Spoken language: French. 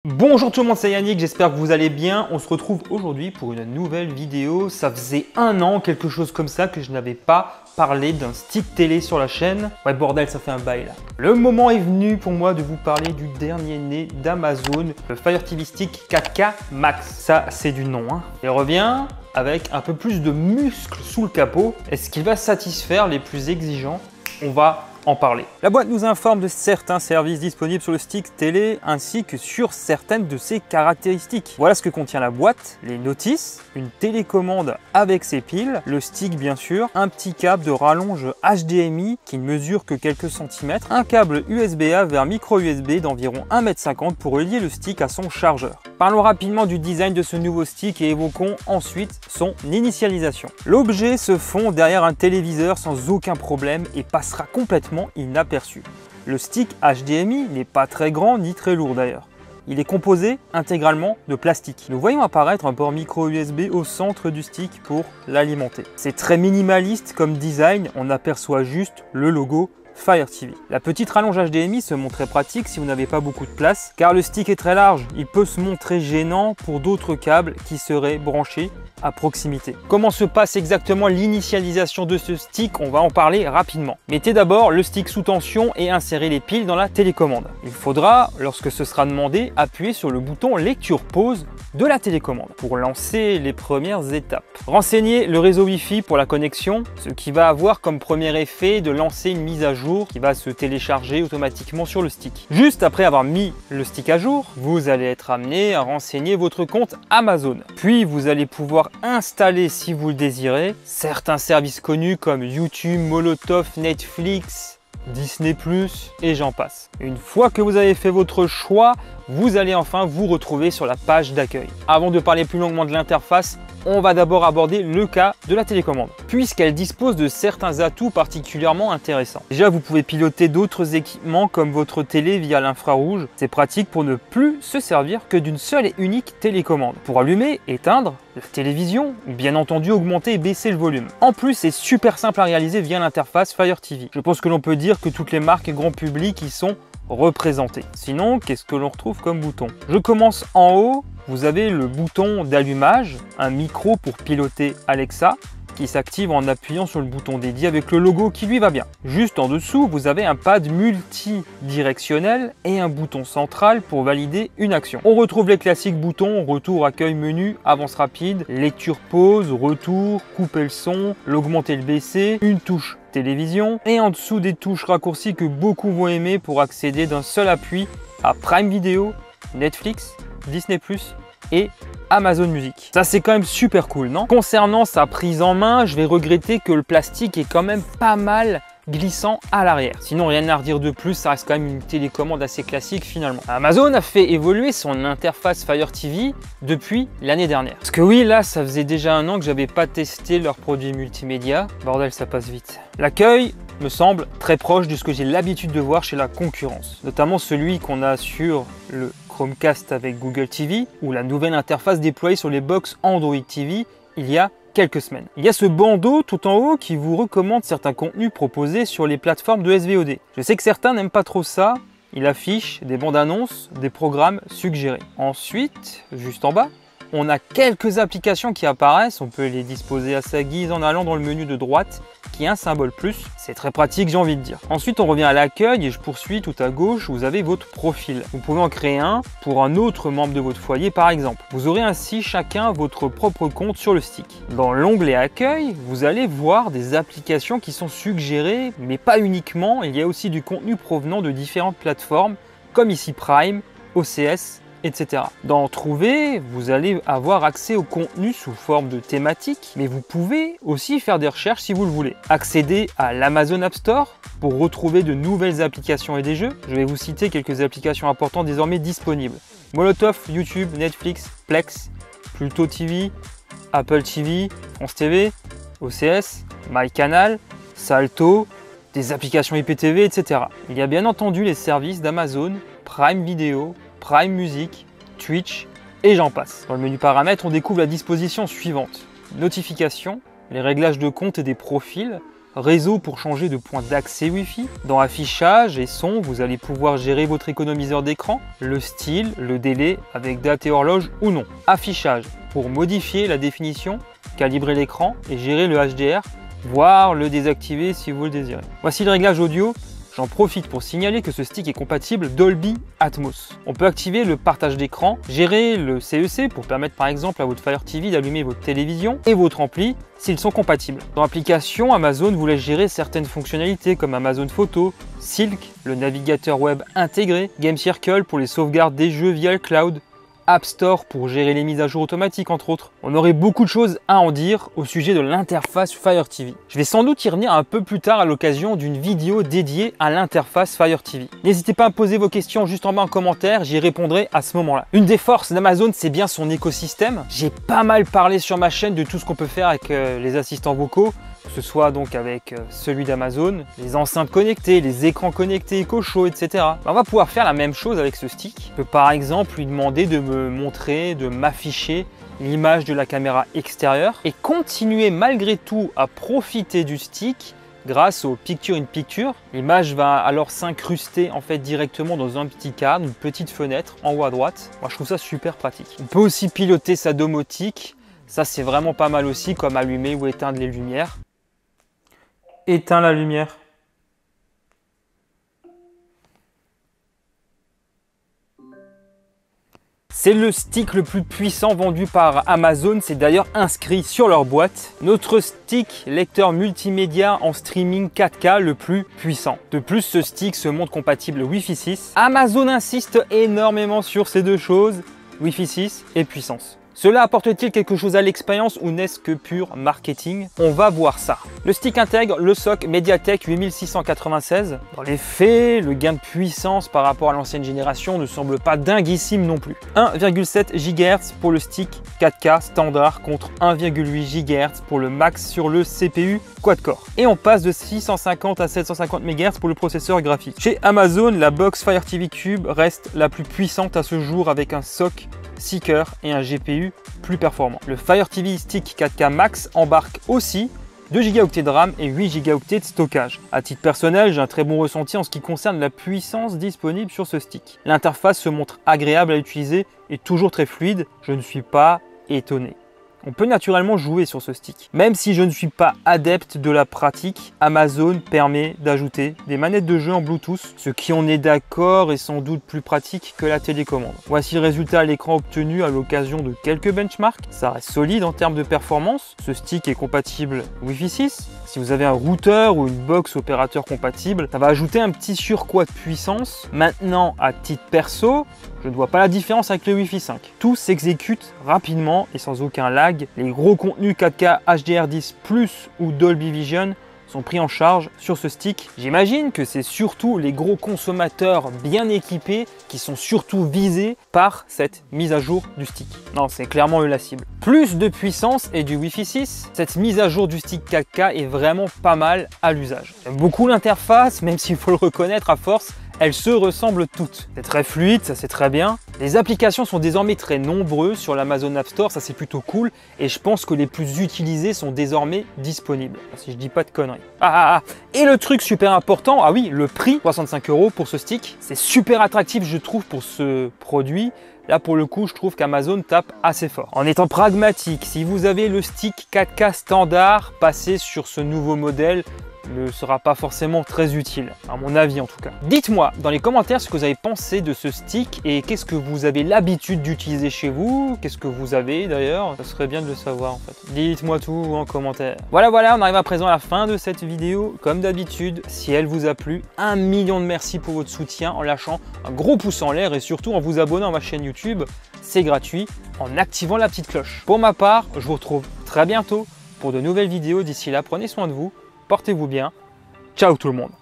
Bonjour tout le monde, c'est Yannick, j'espère que vous allez bien. On se retrouve aujourd'hui pour une nouvelle vidéo. Ça faisait un an, quelque chose comme ça, que je n'avais pas parlé d'un stick télé sur la chaîne. Ouais bordel, ça fait un bail là. Le moment est venu pour moi de vous parler du dernier né d'Amazon, le Fire TV Stick 4K Max. Ça c'est du nom, hein. Il revient avec un peu plus de muscles sous le capot. Est-ce qu'il va satisfaire les plus exigeants? On va en parler. La boîte nous informe de certains services disponibles sur le stick télé ainsi que sur certaines de ses caractéristiques. Voilà ce que contient la boîte, les notices, une télécommande avec ses piles, le stick bien sûr, un petit câble de rallonge HDMI qui ne mesure que quelques centimètres, un câble USB-A vers micro USB d'environ 1,50 m pour relier le stick à son chargeur. Parlons rapidement du design de ce nouveau stick et évoquons ensuite son initialisation. L'objet se fond derrière un téléviseur sans aucun problème et passera complètement inaperçu. Le stick HDMI n'est pas très grand ni très lourd d'ailleurs. Il est composé intégralement de plastique. Nous voyons apparaître un port micro USB au centre du stick pour l'alimenter. C'est très minimaliste comme design, on aperçoit juste le logo Fire TV. La petite rallonge HDMI se montre très pratique si vous n'avez pas beaucoup de place, car le stick est très large. Il peut se montrer gênant pour d'autres câbles qui seraient branchés à proximité. Comment se passe exactement l'initialisation de ce stick? On va en parler rapidement. Mettez d'abord le stick sous tension et insérez les piles dans la télécommande. Il faudra, lorsque ce sera demandé, appuyer sur le bouton lecture pause de la télécommande pour lancer les premières étapes. Renseignez le réseau Wi-Fi pour la connexion, ce qui va avoir comme premier effet de lancer une mise à jour qui va se télécharger automatiquement sur le stick. Juste après avoir mis le stick à jour, vous allez être amené à renseigner votre compte Amazon. Puis vous allez pouvoir installer, si vous le désirez, certains services connus comme YouTube, Molotov, Netflix, Disney+, et j'en passe. Une fois que vous avez fait votre choix, vous allez enfin vous retrouver sur la page d'accueil. Avant de parler plus longuement de l'interface, on va d'abord aborder le cas de la télécommande, puisqu'elle dispose de certains atouts particulièrement intéressants. Déjà, vous pouvez piloter d'autres équipements comme votre télé via l'infrarouge. C'est pratique pour ne plus se servir que d'une seule et unique télécommande. Pour allumer, éteindre la télévision, ou bien entendu augmenter et baisser le volume. En plus, c'est super simple à réaliser via l'interface Fire TV. Je pense que l'on peut dire que toutes les marques et grand public y sont représentées. Sinon, qu'est-ce que l'on retrouve comme bouton? Je commence en haut. Vous avez le bouton d'allumage, un micro pour piloter Alexa qui s'active en appuyant sur le bouton dédié avec le logo qui lui va bien. Juste en dessous, vous avez un pad multidirectionnel et un bouton central pour valider une action. On retrouve les classiques boutons retour, accueil, menu, avance rapide, lecture, pause, retour, couper le son, l'augmenter, le baisser, une touche télévision et en dessous des touches raccourcies que beaucoup vont aimer pour accéder d'un seul appui à Prime Video, Netflix, Disney+, et Amazon Music. Ça c'est quand même super cool, non? Concernant sa prise en main, je vais regretter que le plastique est quand même pas mal glissant à l'arrière. Sinon rien à redire de plus, ça reste quand même une télécommande assez classique finalement. Amazon a fait évoluer son interface Fire TV depuis l'année dernière. Parce que oui, là ça faisait déjà un an que j'avais pas testé leurs produits multimédia. Bordel, ça passe vite. L'accueil me semble très proche de ce que j'ai l'habitude de voir chez la concurrence, notamment celui qu'on a sur le Chromecast avec Google TV ou la nouvelle interface déployée sur les box Android TV il y a quelques semaines. Il y a ce bandeau tout en haut qui vous recommande certains contenus proposés sur les plateformes de SVOD. Je sais que certains n'aiment pas trop ça, il affiche des bandes annonces, des programmes suggérés. Ensuite, juste en bas, on a quelques applications qui apparaissent, on peut les disposer à sa guise en allant dans le menu de droite qui est un symbole plus, c'est très pratique j'ai envie de dire. Ensuite on revient à l'accueil et je poursuis tout à gauche, vous avez votre profil. Vous pouvez en créer un pour un autre membre de votre foyer par exemple. Vous aurez ainsi chacun votre propre compte sur le stick. Dans l'onglet accueil, vous allez voir des applications qui sont suggérées, mais pas uniquement, il y a aussi du contenu provenant de différentes plateformes comme ici Prime, OCS, etc. Dans Trouver, vous allez avoir accès au contenu sous forme de thématique, mais vous pouvez aussi faire des recherches si vous le voulez. Accéder à l'Amazon App Store pour retrouver de nouvelles applications et des jeux. Je vais vous citer quelques applications importantes désormais disponibles. Molotov, YouTube, Netflix, Plex, Pluto TV, Apple TV, France TV, OCS, MyCanal, Salto, des applications IPTV, etc. Il y a bien entendu les services d'Amazon, Prime Video, Prime Music, Twitch et j'en passe. Dans le menu paramètres, on découvre la disposition suivante. Notifications, les réglages de compte et des profils, réseau pour changer de point d'accès Wi-Fi. Dans affichage et son, vous allez pouvoir gérer votre économiseur d'écran, le style, le délai avec date et horloge ou non. Affichage pour modifier la définition, calibrer l'écran et gérer le HDR, voire le désactiver si vous le désirez. Voici le réglage audio. J'en profite pour signaler que ce stick est compatible Dolby Atmos. On peut activer le partage d'écran, gérer le CEC pour permettre par exemple à votre Fire TV d'allumer votre télévision et votre ampli s'ils sont compatibles. Dans l'application, Amazon vous laisse gérer certaines fonctionnalités comme Amazon Photo, Silk, le navigateur web intégré, Game Circle pour les sauvegardes des jeux via le cloud, App Store pour gérer les mises à jour automatiques entre autres. On aurait beaucoup de choses à en dire au sujet de l'interface Fire TV. Je vais sans doute y revenir un peu plus tard à l'occasion d'une vidéo dédiée à l'interface Fire TV. N'hésitez pas à me poser vos questions juste en bas en commentaire, j'y répondrai à ce moment-là. Une des forces d'Amazon, c'est bien son écosystème. J'ai pas mal parlé sur ma chaîne de tout ce qu'on peut faire avec les assistants vocaux, que ce soit donc avec celui d'Amazon, les enceintes connectées, les écrans connectés EcoShow, etc. On va pouvoir faire la même chose avec ce stick. Je peux par exemple lui demander de me montrer, de m'afficher l'image de la caméra extérieure et continuer malgré tout à profiter du stick grâce au Picture in Picture. L'image va alors s'incruster en fait directement dans un petit cadre, une petite fenêtre en haut à droite. Moi je trouve ça super pratique. On peut aussi piloter sa domotique. Ça c'est vraiment pas mal aussi, comme allumer ou éteindre les lumières. Éteins la lumière. C'est le stick le plus puissant vendu par Amazon, c'est d'ailleurs inscrit sur leur boîte. Notre stick lecteur multimédia en streaming 4K le plus puissant. De plus, ce stick se montre compatible Wi-Fi 6. Amazon insiste énormément sur ces deux choses, Wi-Fi 6 et puissance. Cela apporte-t-il quelque chose à l'expérience ou n'est-ce que pur marketing? On va voir ça. Le stick intègre le SoC MediaTek 8696. Dans les faits, le gain de puissance par rapport à l'ancienne génération ne semble pas dinguissime non plus. 1,7 GHz pour le stick 4K standard contre 1,8 GHz pour le max sur le CPU quad-core. Et on passe de 650 à 750 MHz pour le processeur graphique. Chez Amazon, la box Fire TV Cube reste la plus puissante à ce jour avec un SoC Seeker et un GPU plus performant. Le Fire TV Stick 4K Max embarque aussi 2 Go de RAM et 8 Go de stockage. À titre personnel, j'ai un très bon ressenti en ce qui concerne la puissance disponible sur ce stick. L'interface se montre agréable à utiliser et toujours très fluide, je ne suis pas étonné. On peut naturellement jouer sur ce stick. Même si je ne suis pas adepte de la pratique, Amazon permet d'ajouter des manettes de jeu en Bluetooth, ce qui on est d'accord est sans doute plus pratique que la télécommande. Voici le résultat à l'écran obtenu à l'occasion de quelques benchmarks. Ça reste solide en termes de performance. Ce stick est compatible Wi-Fi 6. Si vous avez un routeur ou une box opérateur compatible, ça va ajouter un petit surcroît de puissance. Maintenant, à titre perso, je ne vois pas la différence avec le Wi-Fi 5. Tout s'exécute rapidement et sans aucun lag. Les gros contenus 4K HDR10 Plus ou Dolby Vision sont pris en charge sur ce stick. J'imagine que c'est surtout les gros consommateurs bien équipés qui sont surtout visés par cette mise à jour du stick. Non, c'est clairement eux la cible. Plus de puissance et du Wi-Fi 6, cette mise à jour du stick 4K est vraiment pas mal à l'usage. J'aime beaucoup l'interface, même s'il faut le reconnaître à force, elles se ressemblent toutes. C'est très fluide, ça c'est très bien. Les applications sont désormais très nombreuses sur l'Amazon App Store, ça c'est plutôt cool. Et je pense que les plus utilisées sont désormais disponibles. Si je dis pas de conneries. Et le truc super important, ah oui, le prix, 65 € pour ce stick. C'est super attractif je trouve pour ce produit. Là pour le coup, je trouve qu'Amazon tape assez fort. En étant pragmatique, si vous avez le stick 4K standard, passez sur ce nouveau modèle ne sera pas forcément très utile, à mon avis en tout cas. Dites-moi dans les commentaires ce que vous avez pensé de ce stick et qu'est-ce que vous avez l'habitude d'utiliser chez vous, qu'est-ce que vous avez d'ailleurs, ça serait bien de le savoir en fait. Dites-moi tout en commentaire. Voilà, on arrive à présent à la fin de cette vidéo. Comme d'habitude, si elle vous a plu, 1 million de merci pour votre soutien en lâchant un gros pouce en l'air et surtout en vous abonnant à ma chaîne YouTube, c'est gratuit, en activant la petite cloche. Pour ma part, je vous retrouve très bientôt pour de nouvelles vidéos. D'ici là, prenez soin de vous. Portez-vous bien. Ciao tout le monde.